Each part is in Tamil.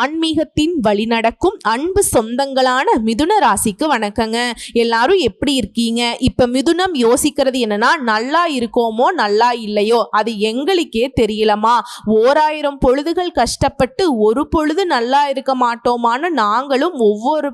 ஆன்மீகத்தின் வழி நடக்கும் அன்பு சொந்தங்களான மிதுன ராசிக்கு வணக்கங்க. எல்லாரும் எப்படி இருக்கீங்க? இப்ப மிதுனம் யோசிக்கிறது என்னன்னா, நல்லா இருக்கோமோ நல்லா இல்லையோ அது எங்களுக்கே தெரியலமா, 1000 பொழுதுகள் கஷ்டப்பட்டு ஒரு பொழுது நல்லா இருக்க மாட்டோமான்னு நாங்களும் ஒவ்வொரு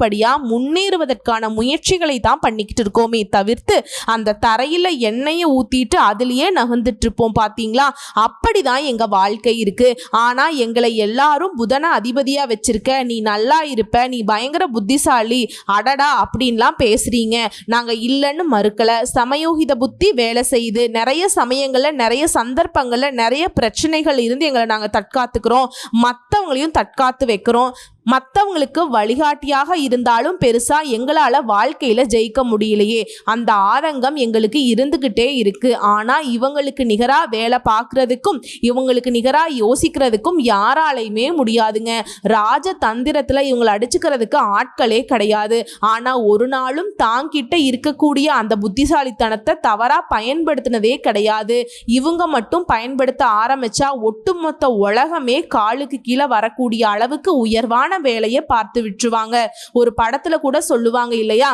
படியா முன்னேறுவதற்கான முயற்சிகளை தான் பண்ணிக்கிட்டு இருக்கோமே தவிர்த்து அந்த தரையில எண்ணெயை ஊத்திட்டு அதுலயே நகர்ந்துட்டு இருப்போம் பாத்தீங்களா? அப்படிதான் எங்க வாழ்க்கை இருக்கு. ஆனா எங்களை எல்லாரும் புதன அதிபதியா வச்சிருக்க, நீ நல்லா இருப்ப, நீ பயங்கர புத்திசாலி, அடடா அப்படின்லாம் பேசுறீங்க. நாங்க இல்லைன்னு மறுக்கல. சமயோகித புத்தி வேலை செய்யுது. நிறைய சமயங்கள்ல நிறைய சந்தர்ப்பங்கள்ல நிறைய பிரச்சனைகள் இருந்து எங்களை நாங்க தற்காத்துக்கிறோம், மற்றவங்களையும் தற்காத்து வைக்கிறோம். மற்றவங்களுக்கு வழிகாட்டியாக இருந்தாலும் பெருசா எங்களால் வாழ்க்கையில ஜெயிக்க முடியலையே, அந்த ஆதங்கம் எங்களுக்கு இருந்துகிட்டே இருக்கு. ஆனா இவங்களுக்கு நிகரா வேலை பார்க்கறதுக்கும் இவங்களுக்கு நிகரா யோசிக்கிறதுக்கும் யாராலையுமே முடியாதுங்க. ராஜ தந்திரத்துல இவங்களை அடிச்சுக்கிறதுக்கு ஆட்களே கிடையாது. ஆனா ஒரு நாளும் தாங்கிட்ட இருக்கக்கூடிய அந்த புத்திசாலித்தனத்தை தவறா பயன்படுத்தினதே கிடையாது. இவங்க மட்டும் பயன்படுத்த ஆரம்பிச்சா ஒட்டுமொத்த உலகமே காலுக்கு கீழே வரக்கூடிய அளவுக்கு உயர்வான வேலையை பார்த்து விட்டுருவாங்க. ஒரு படத்துல கூட சொல்லுவாங்க இல்லையா,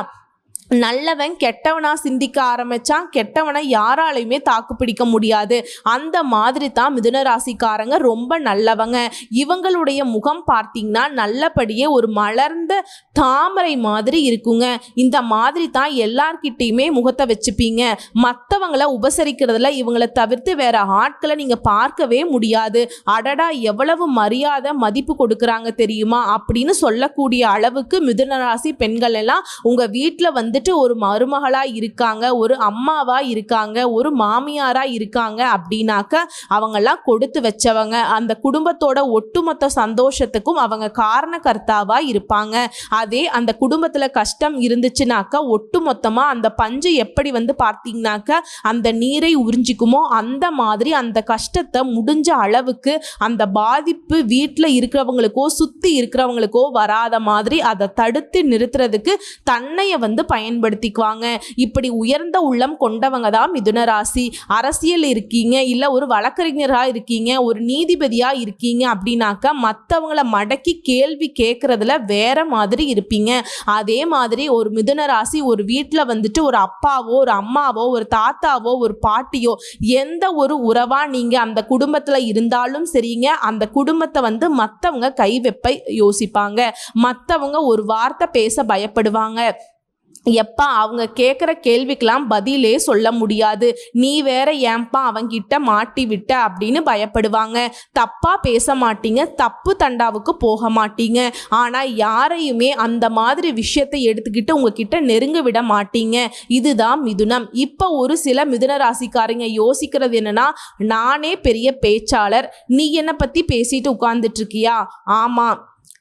நல்லவன் கெட்டவனா சிந்திக்க ஆரம்பிச்சான், கெட்டவனை யாராலையுமே தாக்கு பிடிக்க முடியாது. அந்த மாதிரி தான் மிதுன ராசிக்காரங்க ரொம்ப நல்லவங்க. இவங்களுடைய முகம் பார்த்தீங்கன்னா நல்லபடியே ஒரு மலர்ந்த தாமரை மாதிரி இருக்குங்க. இந்த மாதிரி தான் எல்லார்கிட்டையுமே முகத்தை வச்சுப்பீங்க. மற்றவங்களை உபசரிக்கிறதுல இவங்களை தவிர்த்து வேற ஆட்களை நீங்க பார்க்கவே முடியாது. அடடா எவ்வளவு மரியாதை மதிப்பு கொடுக்குறாங்க தெரியுமா அப்படின்னு சொல்லக்கூடிய அளவுக்கு மிதுன ராசி பெண்கள் எல்லாம் உங்க வீட்டில் வந்து ஒரு மருமகளா இருக்காங்க, ஒரு அம்மாவா இருக்காங்க, ஒரு மாமியாரா இருக்காங்க அப்படின்னாக்க அவங்கெல்லாம் கொடுத்து வச்சவங்க. அந்த குடும்பத்தோட ஒட்டுமொத்த சந்தோஷத்துக்கும் அவங்க காரணகர்த்தாவா இருப்பாங்க. அதே அந்த குடும்பத்துல கஷ்டம் இருந்துச்சுனாக்க ஒட்டுமொத்தமா அந்த பஞ்சு எப்படி வந்து பார்த்தீங்கன்னாக்க அந்த நீரை உறிஞ்சிக்குமோ அந்த மாதிரி அந்த கஷ்டத்தை முடிஞ்ச அளவுக்கு அந்த பாதிப்பு வீட்டில் இருக்கிறவங்களுக்கோ சுத்தி இருக்கிறவங்களுக்கோ வராத மாதிரி அதை தடுத்து நிறுத்துறதுக்கு தன்னைய வந்து பயன்படுத்திக்குவாங்க. இப்படி உயர்ந்த உள்ளம் கொண்டவங்க தான் மிதுன ராசி. அரசியல் இருக்கீங்க, இல்ல ஒரு வழக்கறிஞரா இருக்கீங்க, ஒரு நீதிபதியா இருக்கீங்க அப்படின்னாக்க மற்றவங்களை மடக்கி கேள்வி கேட்கறதுல வேற மாதிரி இருப்பீங்க. அதே மாதிரி ஒரு மிதுன ராசி ஒரு வீட்டில் வந்துட்டு ஒரு அப்பாவோ ஒரு அம்மாவோ ஒரு தாத்தாவோ ஒரு பாட்டியோ எந்த ஒரு உறவா நீங்க அந்த குடும்பத்துல இருந்தாலும் சரிங்க, அந்த குடும்பத்தை வந்து மற்றவங்க கை வைப்ப யோசிப்பாங்க. மற்றவங்க ஒரு வார்த்தை பேச பயப்படுவாங்க. எப்பா அவங்க கேட்குற கேள்விக்கெல்லாம் பதிலே சொல்ல முடியாது, நீ வேற ஏன்பா அவங்கிட்ட மாட்டி விட்ட அப்படின்னு பயப்படுவாங்க. தப்பா பேச மாட்டீங்க, தப்பு தண்டாவுக்கு போக மாட்டீங்க. ஆனால் யாரையுமே அந்த மாதிரி விஷயத்தை எடுத்துக்கிட்டு உங்ககிட்ட நெருங்க விட மாட்டீங்க. இதுதான் மிதுனம். இப்போ ஒரு சில மிதுன ராசிக்காரங்க யோசிக்கிறது என்னன்னா, நானே பெரிய பேச்சாளர், நீ என்னை பற்றி பேசிட்டு உட்கார்ந்துட்டு இருக்கியா? ஆமாம்,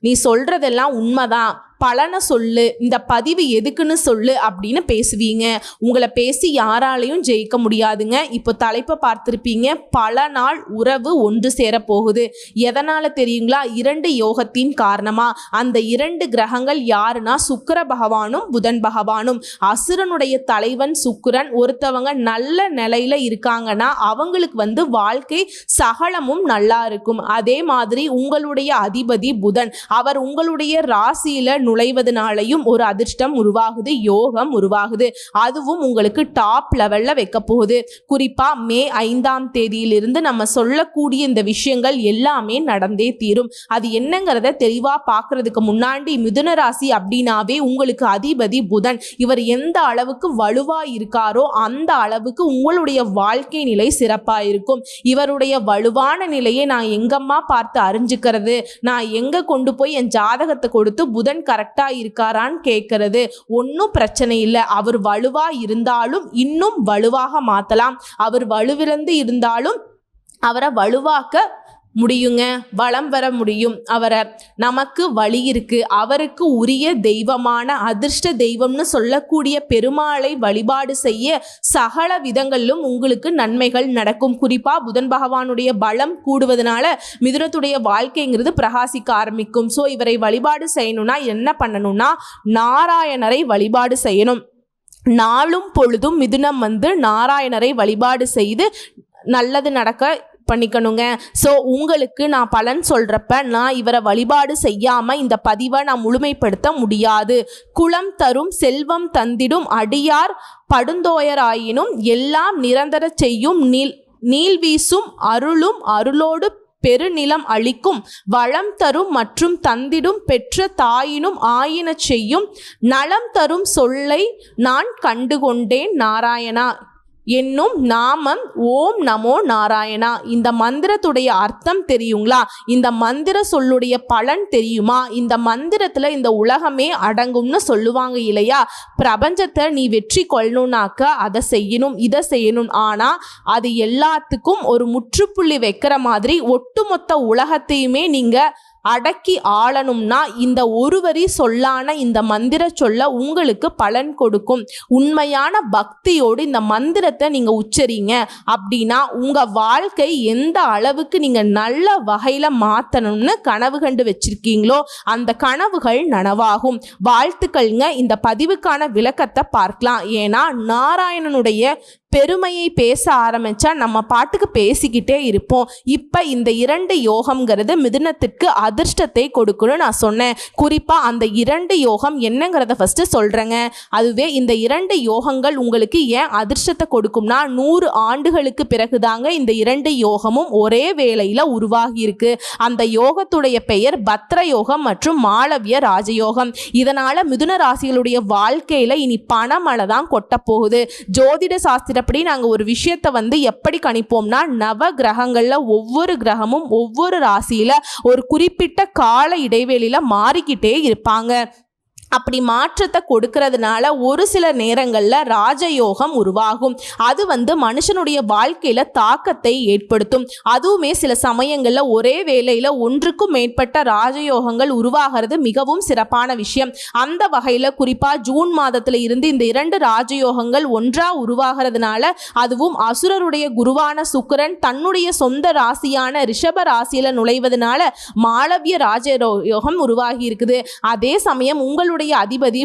நீ சொல்றதெல்லாம் உண்மைதான், பலனை சொல்லு, இந்த பதிவு எதுக்குன்னு சொல்லு அப்படின்னு பேசுவீங்க. உங்களை பேசி யாராலையும் ஜெயிக்க முடியாதுங்க. இப்போ தலைப்பை பார்த்துருப்பீங்க, பல நாள் உறவு ஒன்று சேர போகுது. எதனால தெரியுங்களா? 2 யோகத்தின் காரணமா. அந்த 2 கிரகங்கள் யாருன்னா சுக்கிர பகவானும் புதன் பகவானும். அசுரனுடைய தலைவன் சுக்கிரன். ஒருத்தவங்க நல்ல நிலையில இருக்காங்கன்னா அவங்களுக்கு வந்து வாழ்க்கை சகலமும் நல்லா இருக்கும். அதே மாதிரி உங்களுடைய அதிபதி புதன், அவர் உங்களுடைய ராசியில நுழைவதனாலையும் ஒரு அதிர்ஷ்டம் உருவாகுது, யோகம் உருவாகுது. அதுவும் உங்களுக்கு டாப் லெவல்ல வைக்க போகுது. குறிப்பா மே 5ஆம் தேதியிலிருந்து நம்ம சொல்லக்கூடிய இந்த விஷயங்கள் எல்லாமே நடந்தே தீரும். அது என்னங்கிறத தெளிவா பார்க்கறதுக்கு முன்னாடி மிதுன ராசி அப்படின்னாவே உங்களுக்கு அதிபதி புதன். இவர் எந்த அளவுக்கு வலுவா இருக்காரோ அந்த அளவுக்கு உங்களுடைய வாழ்க்கை நிலை சிறப்பா இருக்கும். இவருடைய வலுவான நிலையை நான் எங்கம்மா பார்த்து அறிஞ்சுக்கிறது? நான் எங்க கொண்டு போய் என் ஜாதகத்தை கொடுத்து புதன் கரெக்டா இருக்காரான்னு கேட்கறது? ஒன்றும் பிரச்சனை இல்லை. அவர் வலுவா இருந்தாலும் இன்னும் வலுவாக மாற்றலாம். அவர் வலுவிழந்து இருந்தாலும் அவரை வலுவாக்க முடியுங்க, வளம் வர முடியும். அவரை நமக்கு வழி இருக்கு. அவருக்கு உரிய தெய்வமான அதிர்ஷ்ட தெய்வம்னு சொல்லக்கூடிய பெருமாளை வழிபாடு செய்ய சகல விதங்களிலும் உங்களுக்கு நன்மைகள் நடக்கும். குறிப்பா புதன் பகவானுடைய பலம் கூடுவதனால மிதுனத்துடைய வாழ்க்கைங்கிறது பிரகாசிக்க ஆரம்பிக்கும். ஸோ இவரை வழிபாடு செய்யணும்னா என்ன பண்ணணும்னா, நாராயணரை வழிபாடு செய்யணும். நாளும் பொழுதும் மிதுனம் வந்து நாராயணரை வழிபாடு செய்து நல்லது நடக்க பண்ணிக்கணுங்க. ஸோ உங்களுக்கு நான் பலன் சொல்கிறப்ப நான் இவரை வழிபாடு செய்யாமல் இந்த பதிவை நான் முழுமைப்படுத்த முடியாது. குலம் தரும் செல்வம் தந்திடும் அடியார் படுந்தோயராயினும் எல்லாம் நிரந்தர செய்யும் நீள் வீசும் அருளும் அருளோடு பெருநிலம் அளிக்கும் வளம் தரும் மற்றும் தந்திடும் பெற்ற தாயினும் ஆயின செய்யும் நலம் தரும் சொல்லை நான் கண்டுகொண்டேன் நாராயணா என்னும் நாமம் ஓம் நமோ நாராயணா. இந்த மந்திரத்துடைய அர்த்தம் தெரியுங்களா? இந்த மந்திர சொல்லுடைய பலன் தெரியுமா? இந்த மந்திரத்தில் இந்த உலகமே அடங்கும்னு சொல்லுவாங்க இல்லையா? பிரபஞ்சத்தை நீ வெற்றி கொள்ளணும்னாக்க அதை செய்யணும், இதை செய்யணும். ஆனால் அது எல்லாத்துக்கும் ஒரு முற்றுப்புள்ளி வைக்கிற மாதிரி ஒட்டுமொத்த உலகத்தையுமே நீங்கள் அடக்கி ஆளணும்னா இந்த ஒரு வரி சொல்லான இந்த மந்திர சொல்ல உங்களுக்கு பலன் கொடுக்கும். உண்மையான பக்தியோடு இந்த மந்திரத்தை நீங்க உச்சரிங்க அப்படின்னா உங்க வாழ்க்கை எந்த அளவுக்கு நீங்க நல்ல வகையில மாத்தணும்னு கனவு கண்டு வச்சிருக்கீங்களோ அந்த கனவுகள் நனவாகும். வாழ்த்துக்கள்ங்க. இந்த பதிவுக்கான விளக்கத்தை பார்க்கலாம். ஏன்னா நாராயணனுடைய பெருமையை பேச ஆரம்பிச்சா நம்ம பாட்டுக்கு பேசிக்கிட்டே இருப்போம். இப்போ இந்த 2 யோகம்ங்கிறது மிதுனத்திற்கு அதிர்ஷ்டத்தை கொடுக்குன்னு நான் சொன்னேன். குறிப்பாக அந்த 2 யோகம் என்னங்கிறத ஃபஸ்ட்டு சொல்கிறேங்க. அதுவே இந்த 2 யோகங்கள் உங்களுக்கு ஏன் அதிர்ஷ்டத்தை கொடுக்கும்னா 100 ஆண்டுகளுக்கு பிறகுதாங்க இந்த 2 யோகமும் ஒரே வேளையில் உருவாகியிருக்கு. அந்த யோகத்துடைய பெயர் பத்ர யோகம் மற்றும் மாளவிய ராஜயோகம். இதனால் மிதுன ராசிகளுடைய வாழ்க்கையில் இனி பணமழை தான் கொட்டப்போகுது. ஜோதிட சாஸ்திர அப்படி நாங்கள் ஒரு விஷயத்தை எப்படி கணிப்போம்னா நவ கிரகங்களில் ஒவ்வொரு கிரகமும் ஒவ்வொரு ராசியில் ஒரு குறிப்பிட்ட கால இடைவெளியில் மாறிக்கிட்டே இருப்பாங்க. அப்படி மாற்றத்தை கொடுக்கறதுனால ஒரு சில நேரங்களில் ராஜயோகம் உருவாகும். அது மனுஷனுடைய வாழ்க்கையில் தாக்கத்தை ஏற்படுத்தும். அதுவுமே சில சமயங்களில் ஒரே வேளையில் ஒன்றுக்கும் மேற்பட்ட ராஜயோகங்கள் உருவாகிறது மிகவும் சிறப்பான விஷயம். அந்த வகையில் குறிப்பாக ஜூன் மாதத்தில் இருந்து இந்த 2 ராஜயோகங்கள் ஒன்றாக உருவாகிறதுனால அதுவும் அசுரருடைய குருவான சுக்கிரன் தன்னுடைய சொந்த ராசியான ரிஷப ராசியில் நுழைவதனால மாளவிய ராஜயோகம் உருவாகி இருக்குது. அதே சமயம் உங்களுடைய அதிபதி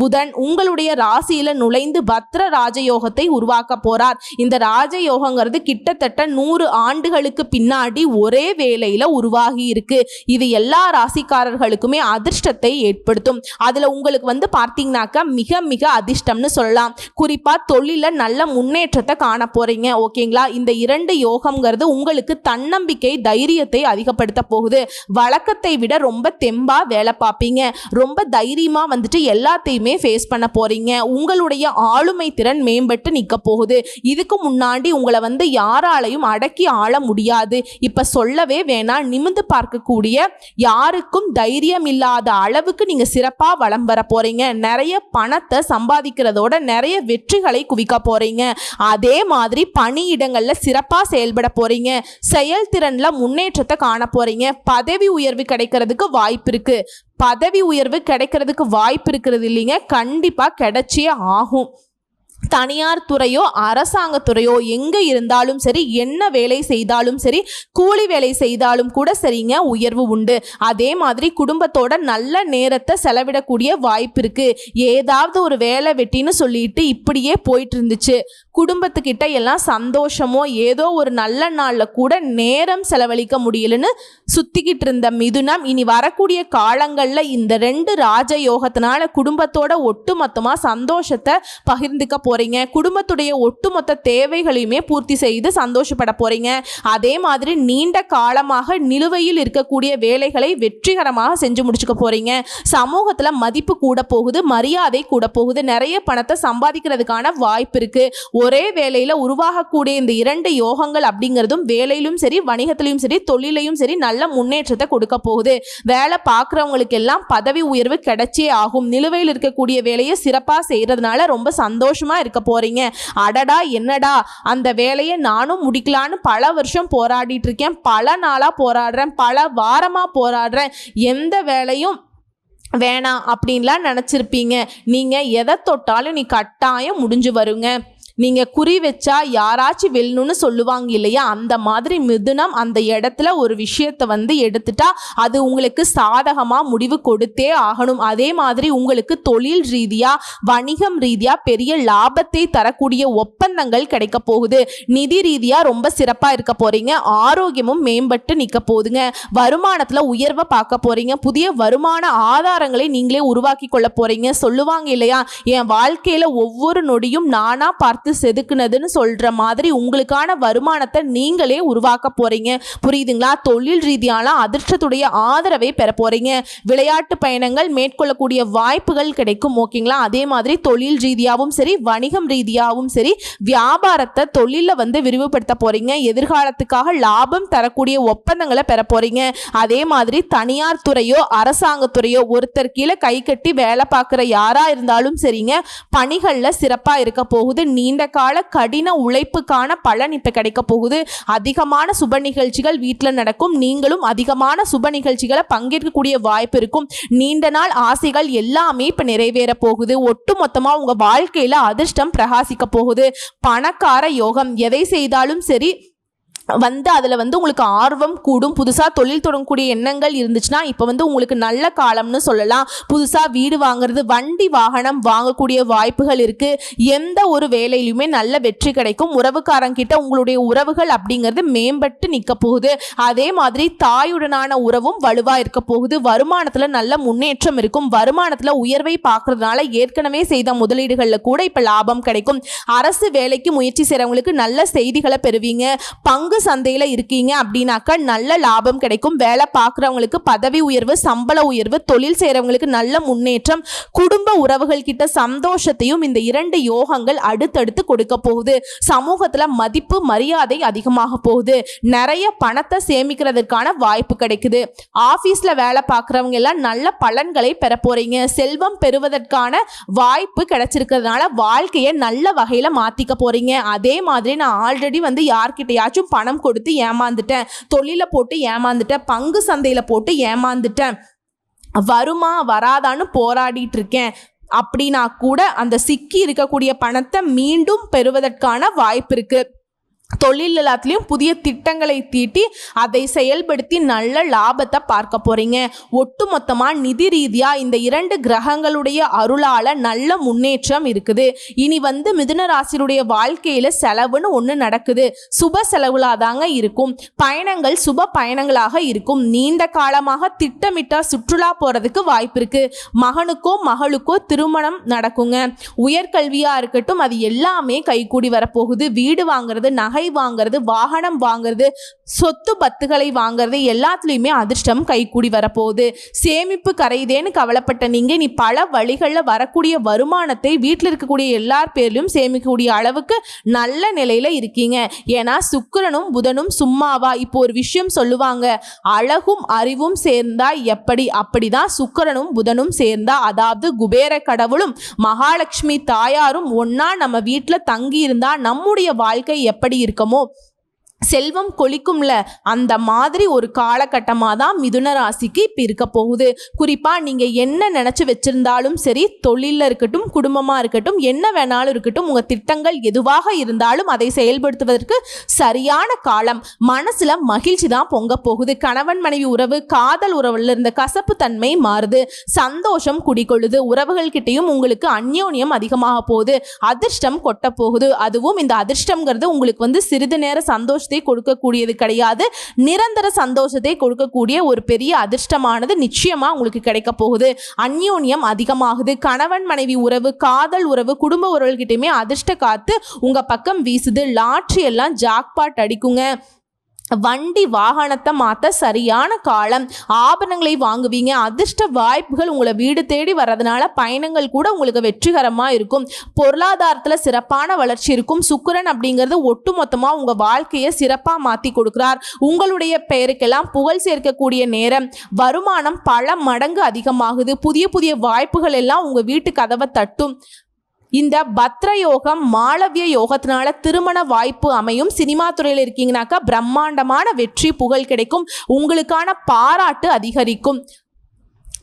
புதன் உங்களுடைய ராசியில நுழைந்து பத்ர ராஜயோகத்தை உருவாக்க போறார். இந்த ராஜயோகங்கிறது கிட்டத்தட்ட 100 ஆண்டுகளுக்கு பின்னாடி ஒரே வேளையில உருவாகி இருக்கு. இது எல்லா ராசிக்காரர்களுக்குமே அதிர்ஷ்டத்தை ஏற்படுத்தும். அதுல உங்களுக்கு பார்த்தீங்கன்னாக்கா மிக மிக அதிர்ஷ்டம்னு சொல்லலாம். குறிப்பா தொழில நல்ல முன்னேற்றத்தை காண போறீங்க. ஓகேங்களா? இந்த 2 யோகம்ங்கிறது உங்களுக்கு தன்னம்பிக்கை தைரியத்தை அதிகப்படுத்த போகுது. வழக்கத்தை விட ரொம்ப தெம்பா வேலை பார்ப்பீங்க. ரொம்ப தைரியமா எல்லாத்தையுமே ஃபேஸ் பண்ண போறீங்க. உங்களுடைய ஆளுமை திறன் மேம்பட்டு நிற்க போகுது. இதுக்கு முன்னாடி உங்களை யாராலையும் அடக்கி ஆள முடியாது. இப்ப சொல்லவே வேணாம். நிமிந்து பார்க்கக்கூடிய யாருக்கும் தைரியம் இல்லாத அளவுக்கு நீங்க சிறப்பா வளம் வர போறீங்க. நிறைய பணத்தை சம்பாதிக்கிறதோட நிறைய வெற்றிகளை குவிக்க போறீங்க. அதே மாதிரி பணியிடங்கள்ல சிறப்பா செயல்பட போறீங்க. செயல்திறன்ல முன்னேற்றத்தை காண போறீங்க. பதவி உயர்வு கிடைக்கிறதுக்கு வாய்ப்பு இருக்கு. பதவி உயர்வு கிடைக்கிறதுக்கு வாய்ப்பு இருக்கிறது இல்லைங்க, கண்டிப்பாக கிடைச்சே ஆகும். தனியார் துறையோ அரசாங்கத்துறையோ எங்கே இருந்தாலும் சரி, என்ன வேலை செய்தாலும் சரி, கூலி வேலை செய்தாலும் கூட சரிங்க, உயர்வு உண்டு. அதே மாதிரி குடும்பத்தோட நல்ல நேரத்தை செலவிடக்கூடிய வாய்ப்பு இருக்குது. ஏதாவது ஒரு வேலை வெட்டின்னு சொல்லிட்டு இப்படியே போயிட்டு இருந்துச்சு, குடும்பத்துக்கிட்ட எல்லாம் சந்தோஷமோ ஏதோ ஒரு நல்ல நாளில் கூட நேரம் செலவழிக்க முடியலன்னு சுற்றிக்கிட்டு இருந்த மிதுனம் இனி வரக்கூடிய காலங்களில் இந்த 2 ராஜயோகத்தினால குடும்பத்தோட ஒட்டுமொத்தமாக சந்தோஷத்தை பகிர்ந்துக்க போறீங்க. குடும்பத்துடைய ஒட்டுமொத்த தேவைகளையுமே பூர்த்தி செய்து சந்தோஷப்பட போறீங்க. அதே மாதிரி நீண்ட காலமாக நிலுவையில் இருக்கக்கூடிய வேலைகளை வெற்றிகரமாக செஞ்சு முடிச்சுக்க போறீங்க. சமூகத்துல மதிப்பு கூட போகுது, மரியாதை கூட போகுது. நிறைய பணத்தை சம்பாதிக்கிறதுக்கான வாய்ப்பு இருக்கு. ஒரே வேலையில உருவாகக்கூடிய இந்த 2 யோகங்கள் அப்படிங்கிறதும் வேலையிலும் சரி, வணிகத்திலும் சரி, தொழிலையும் சரி நல்ல முன்னேற்றத்தை கொடுக்க போகுது. வேலை பார்க்குறவங்களுக்கு எல்லாம் பதவி உயர்வு கிடைச்சே ஆகும். நிலுவையில் இருக்கக்கூடிய வேலையை சிறப்பாக செய்யறதுனால ரொம்ப சந்தோஷமா இருக்க போறீங்க. அடடா என்னடா அந்த வேலையை நானும் முடிக்கலான்னு பல வருஷம் போராடிட்டு இருக்கேன், பல நாளா போராடுறேன், பல வாரமா போராடுறேன், எந்த வேலையும் வேணாம் அப்படின்லாம் நினச்சிருப்பீங்க. நீங்கள் எதை தொட்டாலும் நீ கட்டாயம் முடிஞ்சு வருங்க. நீங்க குறி வச்சா யாராச்சும் வெல்லணும்னு சொல்லுவாங்க இல்லையா, அந்த மாதிரி மிதுனம் அந்த இடத்துல ஒரு விஷயத்தை வந்து எடுத்துட்டா அது உங்களுக்கு சாதகமா முடிவு கொடுத்தே ஆகணும். அதே மாதிரி உங்களுக்கு தொழில் ரீதியா வணிகம் ரீதியா பெரிய லாபத்தை தரக்கூடிய ஒப்பந்தங்கள் கிடைக்க போகுது. நிதி ரீதியா ரொம்ப சிறப்பா இருக்க போறீங்க. ஆரோக்கியமும் மேம்பட்டு நிக்க போகுதுங்க. வருமானத்துல உயர்வை பார்க்க போறீங்க. புதிய வருமான ஆதாரங்களை நீங்களே உருவாக்கி கொள்ள போறீங்க. சொல்லுவாங்க இல்லையா, என் வாழ்க்கையில ஒவ்வொரு நொடியும் நானா பார்த்து செதுக்குனதுன்னு சொல்ற மாதிரி உங்களுக்கான வருமானத்தை நீங்களே உருவாக்க போறீங்க. புரியுதுங்களா? தொழில் ரீதியான அதிர்ஷ்டத்துடைய ஆதரவை பெற போறீங்க. விளையாட்டு பயணங்கள் மேற்கொள்ளக்கூடிய வாய்ப்புகள் கிடைக்கும். ஓகேங்களா? அதே மாதிரி தொழில் ரீதியாகவும் சரி வணிகம் ரீதியாகவும் சரி வியாபாரத்தை தொழில வந்து விரிவுபடுத்த போறீங்க. எதிர்காலத்துக்காக லாபம் தரக்கூடிய ஒப்பந்தங்களை பெற போறீங்க. அதே மாதிரி தனியார் துறையோ அரசாங்கத்துறையோ ஒருத்தர் கீழே கை கட்டி வேலை பார்க்குற யாரா இருந்தாலும் சரிங்க, பணிகள்ல சிறப்பா இருக்க போகுது. நீண்ட கால கடின உழைப்புக்கான பலன் இப்ப கிடைக்க போகுது. அதிகமான சுப நிகழ்ச்சிகள் வீட்டில் நடக்கும். நீங்களும் அதிகமான சுப நிகழ்ச்சிகளை பங்கேற்கக்கூடிய வாய்ப்பு இருக்கும். நீண்ட நாள் ஆசைகள் எல்லாமே இப்ப நிறைவேற போகுது. ஒட்டு மொத்தமா உங்க வாழ்க்கையில அதிர்ஷ்டம் பிரகாசிக்க போகுது. பணக்கார யோகம். எதை செய்தாலும் சரி வந்து அதில் வந்து உங்களுக்கு ஆர்வம் கூடும். புதுசாக தொழில் தொடங்கக்கூடிய எண்ணங்கள் இருந்துச்சுன்னா இப்போ வந்து உங்களுக்கு நல்ல காலம்னு சொல்லலாம். புதுசாக வீடு வாங்குறது, வண்டி வாகனம் வாங்கக்கூடிய வாய்ப்புகள் இருக்குது. எந்த ஒரு வேலையிலுமே நல்ல வெற்றி கிடைக்கும். உறவுக்காரங்கிட்ட உங்களுடைய உறவுகள் அப்படிங்கிறது மேம்பட்டு நிற்க போகுது. அதே மாதிரி தாயுடனான உறவும் வலுவாக இருக்க போகுது. வருமானத்தில் நல்ல முன்னேற்றம் இருக்கும். வருமானத்தில் உயர்வை பார்க்கறதுனால ஏற்கனவே செய்த முதலீடுகளில் கூட இப்போ லாபம் கிடைக்கும். அரசு வேலைக்கு முயற்சி செய்கிறவங்களுக்கு நல்ல செய்திகளை பெறுவீங்க. பங்கு சந்தையில இருக்கீங்க அப்படின்னாக்கா நல்ல லாபம் கிடைக்கும். வேலை பார்க்குறவங்களுக்கு பதவி உயர்வு, சம்பள உயர்வு, தொழில் செய்கிறவங்களுக்கு நல்ல முன்னேற்றம், குடும்ப உறவுகள் கிட்ட சந்தோஷத்தையும் இந்த இரண்டு யோகங்கள் அடுத்தடுத்து கொடுக்க போகுது. சமூகத்துல மதிப்பு மரியாதை அதிகமாக போகுது. நிறைய பணத்தை சேமிக்கிறதுக்கான வாய்ப்பு கிடைக்குது. ஆபீஸ்ல வேலை பார்க்குறவங்க எல்லாம் நல்ல பலன்களை பெற போறீங்க. செல்வம் பெறுவதற்கான வாய்ப்பு கிடைச்சிருக்கிறதுனால வாழ்க்கையை நல்ல வகையில மாத்திக்க போறீங்க. அதே மாதிரி நான் ஆல்ரெடி வந்து யார்கிட்டயாச்சும் பணம் கொடுத்து ஏமாந்துட்டேன், தொழில போட்டு ஏமாந்துட்டேன், பங்கு சந்தையில போட்டு ஏமாந்துட்டேன், வருமா வராதான்னு போராடிட்டு இருக்கேன் அப்படின்னா கூட அந்த சிக்கி இருக்கக்கூடிய பணத்தை மீண்டும் பெறுவதற்கான வாய்ப்பு இருக்கு. தொழில் எல்லாத்துலேயும் புதிய திட்டங்களை தீட்டி அதை செயல்படுத்தி நல்ல லாபத்தை பார்க்க போறீங்க. ஒட்டு மொத்தமாக நிதி ரீதியாக இந்த இரண்டு கிரகங்களுடைய அருளால் நல்ல முன்னேற்றம் இருக்குது. இனி வந்து மிதுன ராசியுடைய வாழ்க்கையில் செலவுன்னு ஒன்று நடக்குது. சுப செலவுகளாக தாங்க இருக்கும். பயணங்கள் சுப பயணங்களாக இருக்கும். நீண்ட காலமாக திட்டமிட்ட சுற்றுலா போகிறதுக்கு வாய்ப்பு இருக்கு. மகனுக்கோ மகளுக்கோ திருமணம் நடக்குங்க. உயர்கல்வியாக இருக்கட்டும், அது எல்லாமே கைகூடி வரப்போகுது. வீடு வாங்குறது, நகை வாங்கிறது, வாகனம் வாங்கிறது, சொத்து பத்துகளை வாங்கிறது எல்லாத்துலயுமே அதிர்ஷ்டம் கைகூடி வரப்போகுது. சேமிப்பு கரையுதேன்னு கவலைப்பட்ட நீங்க நீ பல வழிகளில் வரக்கூடிய வருமானத்தை வீட்டில் இருக்கக்கூடிய எல்லார் பேர்லையும் சேமிக்கக்கூடிய அளவுக்கு நல்ல நிலையில இருக்கீங்க. ஏன்னா சுக்கிரனும் புதனும் சும்மாவா? இப்போ ஒரு விஷயம் சொல்லுவாங்க, அழகும் அறிவும் சேர்ந்தா எப்படி, அப்படிதான் சுக்கிரனும் புதனும் சேர்ந்தா, அதாவது குபேர கடவுளும் மகாலட்சுமி தாயாரும் ஒன்னா நம்ம வீட்டில் தங்கி இருந்தா நம்முடைய வாழ்க்கை எப்படி இருக்கமோ, செல்வம் கொளிக்கும்ல, அந்த மாதிரி ஒரு காலகட்டமாக தான் மிதுன ராசிக்கு இப்போ இருக்க போகுது. குறிப்பாக நீங்கள் என்ன நினச்சி வச்சுருந்தாலும் சரி, தொழிலில் இருக்கட்டும், குடும்பமாக இருக்கட்டும், என்ன வேணாலும் இருக்கட்டும், உங்கள் திட்டங்கள் எதுவாக இருந்தாலும் அதை செயல்படுத்துவதற்கு சரியான காலம். மனசில் மகிழ்ச்சி தான் பொங்க போகுது. கணவன் மனைவி உறவு, காதல் உறவில் இருந்த கசப்பு தன்மை மாறுது. சந்தோஷம் குடிக்கொள்ளுது. உறவுகள்கிட்டையும் உங்களுக்கு அந்யோன்யம் அதிகமாக போகுது. அதிர்ஷ்டம் கொட்ட போகுது. அதுவும் இந்த அதிர்ஷ்டம்ங்கிறது உங்களுக்கு வந்து சிறிது நேர சந்தோஷம் கொடுக்கக்கூடியது கிடையாது. நிரந்தர சந்தோஷத்தை கொடுக்கக்கூடிய ஒரு பெரிய அதிர்ஷ்டமானது நிச்சயமா உங்களுக்கு கிடைக்க போகுது. அந்யோன்யம் அதிகமாகுது. கணவன் மனைவி உறவு, காதல் உறவு, குடும்ப உறவுகிட்டயுமே அதிர்ஷ்ட காத்து உங்க பக்கம் வீசுது. லாட்ரி எல்லாம் ஜாக்பாட் அடிக்குங்க. வண்டி வாகனத்தை மாற்ற சரியான காலம். ஆபரணங்களை வாங்குவீங்க. அதிர்ஷ்ட வாய்ப்புகள் உங்களை வீடு தேடி வர்றதுனால பயணங்கள் கூட உங்களுக்கு வெற்றிகரமாக இருக்கும். பொருளாதாரத்தில் சிறப்பான வளர்ச்சி இருக்கும். சுக்கிரன் அப்படிங்கிறது ஒட்டு மொத்தமாக உங்கள் வாழ்க்கையை சிறப்பாக மாற்றி கொடுக்குறார். உங்களுடைய பெயருக்கெல்லாம் புகழ் சேர்க்கக்கூடிய நேரம். வருமானம் பல மடங்கு அதிகமாகுது. புதிய புதிய வாய்ப்புகள் எல்லாம் உங்கள் வீட்டு கதவை தட்டும். இந்த பத்ர யோகம், மாளவிய யோகத்தினால திருமண வாய்ப்பு அமையும். சினிமா துறையில் இருக்கீங்கன்னாக்கா பிரம்மாண்டமான வெற்றி புகழ் கிடைக்கும். உங்களுக்கான பாராட்டு அதிகரிக்கும்.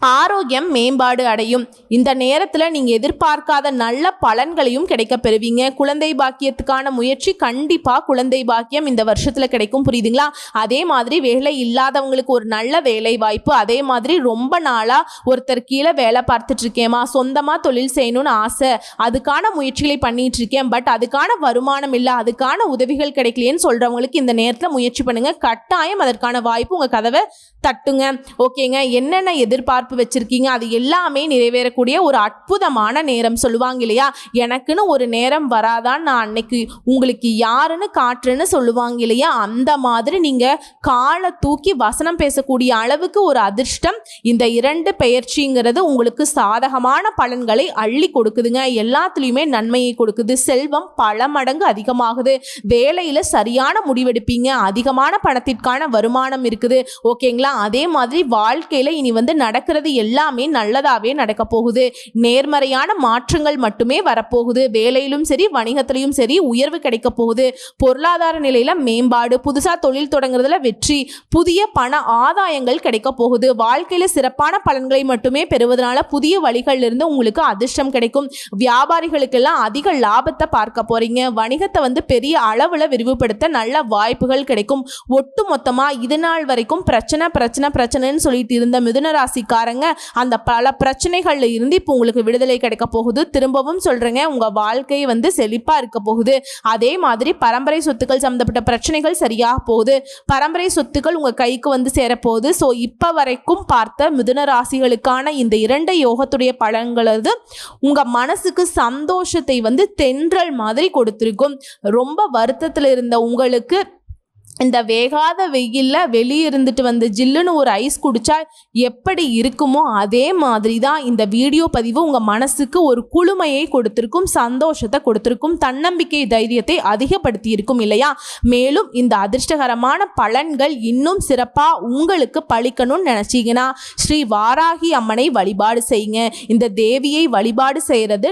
ஆரோக்கியம் மேம்பாடு அடையும். இந்த நேரத்தில் நீங்கள் எதிர்பார்க்காத நல்ல பலன்களையும் கிடைக்க பெறுவீங்க. குழந்தை பாக்கியத்துக்கான முயற்சி கண்டிப்பாக குழந்தை பாக்கியம் இந்த வருஷத்தில் கிடைக்கும். புரியுதுங்களா? அதே மாதிரி வேலை இல்லாதவங்களுக்கு ஒரு நல்ல வேலை வாய்ப்பு. அதே மாதிரி ரொம்ப நாளாக ஒருத்தர் கீழே வேலை பார்த்துட்டு இருக்கேம்மா, சொந்தமாக தொழில் செய்யணும்னு ஆசை, அதுக்கான முயற்சிகளை பண்ணிட்டு இருக்கேன், பட் அதுக்கான வருமானம் இல்லை, அதுக்கான உதவிகள் கிடைக்கலையேன்னு சொல்கிறவங்களுக்கு இந்த நேரத்தில் முயற்சி பண்ணுங்கள். கட்டாயம் அதற்கான வாய்ப்பு உங்கள் கதவை தட்டுங்க. ஓகேங்க. என்னென்ன எதிர்பார்ப்பு வச்சிருக்கீங்க அது எல்லாமே நிறைவேறக்கூடிய ஒரு அற்புதமான நேரம். சொல்லுவாங்க இல்லையா, எனக்குன்னு ஒரு நேரம் வராதான் நான் அன்னைக்கு உங்களுக்கு யாருன்னு காட்டுறேன்னு சொல்லுவாங்க இல்லையா, அந்த மாதிரி நீங்க காலை தூக்கி வசனம் பேசக்கூடிய அளவுக்கு ஒரு அதிர்ஷ்டம் இந்த 2 பெயர்ச்சிங்கிறது உங்களுக்கு சாதகமான பலன்களை அள்ளி கொடுக்குதுங்க. எல்லாத்துலேயுமே நன்மையை கொடுக்குது. செல்வம் பல மடங்கு அதிகமாகுது. வேலையில சரியான முடிவெடுப்பீங்க. அதிகமான பணத்திற்கான வருமானம் இருக்குது. ஓகேங்களா? அதே மாதிரி வாழ்க்கையில இனி நடக்கிறது எல்லாமே நல்லதாவே நடக்க போகுது. நேர்மறையான மாற்றங்கள் மட்டுமே வரப்போகுது. வேலையிலும் சரி வணிகத்திலும் சரி உயர்வு கிடைக்க போகுது. பொருளாதார நிலையில மேம்பாடு, புதுசா தொழில் தொடங்குறதுல வெற்றி, புதிய பண ஆதாயங்கள் கிடைக்க போகுது. வாழ்க்கையில சிறப்பான பலன்களை மட்டுமே பெறுவதனால புதிய வழிகளில் இருந்து உங்களுக்கு அதிர்ஷ்டம் கிடைக்கும். வியாபாரிகளுக்கெல்லாம் அதிக லாபத்தை பார்க்க போறீங்க. வணிகத்தை பெரிய அளவுல விரிவுபடுத்த நல்ல வாய்ப்புகள் கிடைக்கும். ஒட்டு மொத்தமா இது நாள் வரைக்கும் பிரச்சனைன்னு சொல்லிட்டு இருந்த மிதுன ராசிக்காரங்க அந்த பல பிரச்சனைகள்ல இருந்து இப்போ உங்களுக்கு விடுதலை கிடைக்க போகுது. திரும்பவும் சொல்றேங்க, உங்க வாழ்க்கை செழிப்பா இருக்க போகுது. அதே மாதிரி பரம்பரை சொத்துக்கள் சம்பந்தப்பட்ட பிரச்சனைகள் சரியாக போகுது. பரம்பரை சொத்துக்கள் உங்க கைக்கு சேரப்போகுது. ஸோ இப்போ வரைக்கும் பார்த்த மிதுன ராசிகளுக்கான இந்த 2 யோகத்துடைய பலன்களது உங்க மனசுக்கு சந்தோஷத்தை தென்றல் மாதிரி கொடுத்திருக்கும். ரொம்ப வருத்தத்தில் இருந்த உங்களுக்கு இந்த வேகாத வெயிலில் வெளியே இருந்துட்டு ஜில்லுன்னு ஒரு ஐஸ் குடித்தா எப்படி இருக்குமோ அதே மாதிரி தான் இந்த வீடியோ பதிவு உங்கள் மனசுக்கு ஒரு குளுமையை கொடுத்திருக்கும், சந்தோஷத்தை கொடுத்திருக்கும், தன்னம்பிக்கை தைரியத்தை அதிகப்படுத்தி இருக்கும் இல்லையா? மேலும் இந்த அதிர்ஷ்டகரமான பலன்கள் இன்னும் சிறப்பாக உங்களுக்கு பலிக்கணும்னு நினச்சிங்கன்னா ஸ்ரீ வாராகி அம்மனை வழிபாடு செய்யுங்க. இந்த தேவியை வழிபாடு செய்கிறது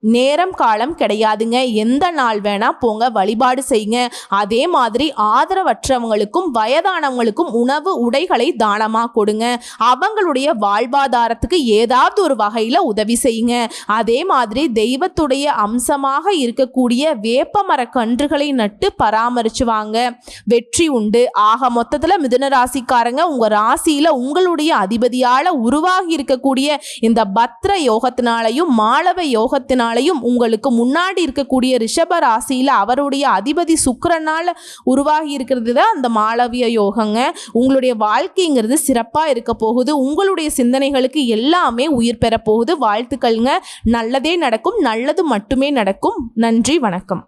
நேரம் காலம் கிடையாதுங்க. எந்த நாள் வேணா போங்க, வழிபாடு செய்யுங்க. அதே மாதிரி ஆதரவற்றவங்களுக்கும் வயதானவங்களுக்கும் உணவு உடைகளை தானமாக கொடுங்க. அவங்களுடைய வாழ்வாதாரத்துக்கு ஏதாவது ஒரு வகையில் உதவி செய்யுங்க. அதே மாதிரி தெய்வத்துடைய அம்சமாக இருக்கக்கூடிய வேப்பமர கன்றுகளை நட்டு பராமரிச்சு வாங்க. வெற்றி உண்டு. ஆக மொத்தத்தில் மிதுன ராசிக்காரங்க உங்கள் ராசியில் உங்களுடைய அதிபதியால் உருவாகி இருக்கக்கூடிய இந்த பத்ர யோகத்தினாலையும் மாளவ யோகத்தினால உங்களுக்கு முன்னாடி இருக்கக்கூடிய ரிஷப ராசியில அவருடைய அதிபதி சுக்கிரனால உருவாகி இருக்கிறது தான் அந்த மாளவிய யோகங்க. உங்களுடைய வாழ்க்கைங்கிறது சிறப்பா இருக்க போகுது. உங்களுடைய சிந்தனைகளுக்கு எல்லாமே உயிர் பெற போகுது. வாழ்த்துக்கள்ங்க. நல்லதே நடக்கும், நல்லது மட்டுமே நடக்கும். நன்றி, வணக்கம்.